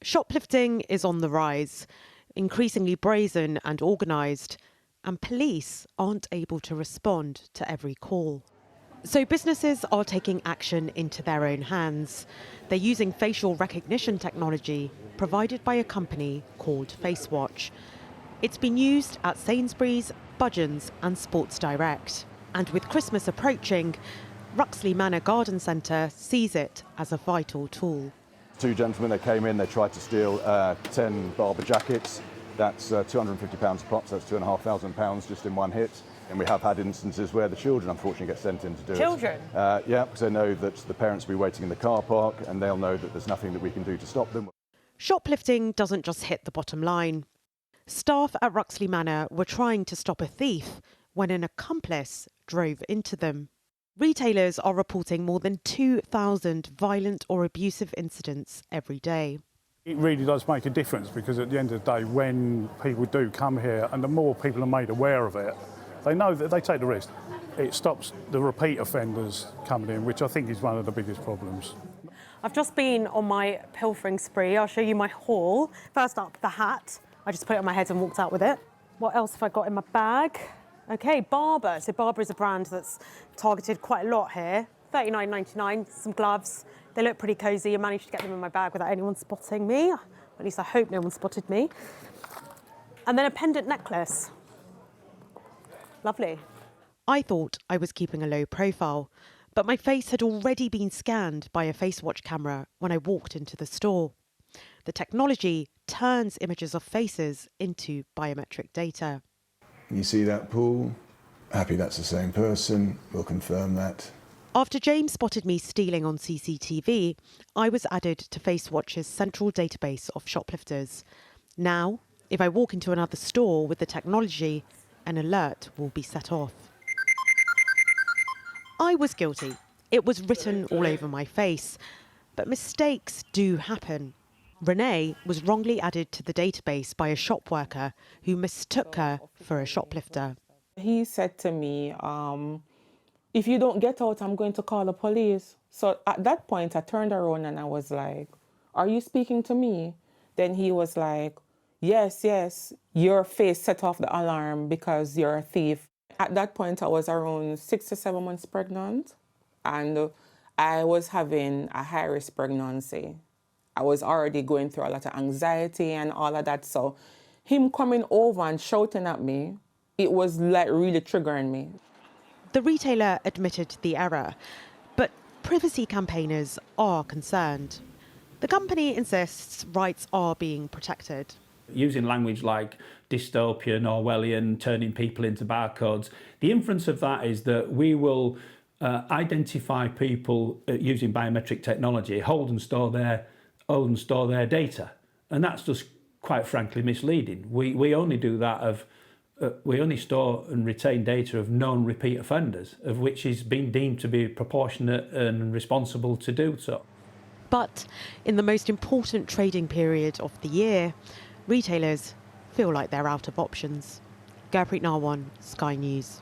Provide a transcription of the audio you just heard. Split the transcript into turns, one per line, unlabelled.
Shoplifting is on the rise, increasingly brazen and organised, and police aren't able to respond to every call. So businesses are taking action into their own hands. They're using facial recognition technology provided by a company called Facewatch. It's been used at Sainsbury's, Budgeons and Sports Direct. And with Christmas approaching, Ruxley Manor Garden Centre sees it as a vital tool.
Two gentlemen, they came in, they tried to steal 10 Barber jackets. That's £250 a pop, so that's £2,500 just in one hit. And we have had instances where the children unfortunately get sent in to do it.
Children?
Yeah, because they know that the parents will be waiting in the car park and they'll know that there's nothing that we can do to stop them.
Shoplifting doesn't just hit the bottom line. Staff at Ruxley Manor were trying to stop a thief when an accomplice drove into them. Retailers are reporting more than 2,000 violent or abusive incidents every day.
It really does make a difference because at the end of the day, when people do come here and the more people are made aware of it, they know that they take the risk. It stops the repeat offenders coming in, which I think is one of the biggest problems.
I've just been on my pilfering spree. I'll show you my haul. First up, the hat. I just put it on my head and walked out with it. What else have I got in my bag? Okay, Barber. So Barber is a brand that's targeted quite a lot here. $39.99, some gloves. They look pretty cosy. I managed to get them in my bag without anyone spotting me. At least I hope no one spotted me. And then a pendant necklace. Lovely.
I thought I was keeping a low profile, but my face had already been scanned by a Facewatch camera when I walked into the store. The technology turns images of faces into biometric data.
You see that pool? Happy that's the same person. We'll confirm that.
After James spotted me stealing on CCTV, I was added to Facewatch's central database of shoplifters. Now, if I walk into another store with the technology, an alert will be set off. I was guilty. It was written all over my face. But mistakes do happen. Renee was wrongly added to the database by a shop worker who mistook her for a shoplifter.
He said to me, if you don't get out, I'm going to call the police. So at that point, I turned around and I was like, are you speaking to me? Then he was like, yes, your face set off the alarm because you're a thief. At that point, I was around 6 to 7 months pregnant and I was having a high-risk pregnancy. I was already going through a lot of anxiety and all of that. So him coming over and shouting at me, it was like really triggering me.
The retailer admitted the error, but privacy campaigners are concerned. The company insists rights are being protected.
Using language like dystopian, Orwellian, turning people into barcodes, the inference of that is that we will identify people using biometric technology, hold and store their data. And that's just quite frankly misleading. We only do that we only store and retain data of known repeat offenders, of which is being deemed to be proportionate and responsible to do so.
But in the most important trading period of the year, retailers feel like they're out of options. Gurpreet Narwan, Sky News.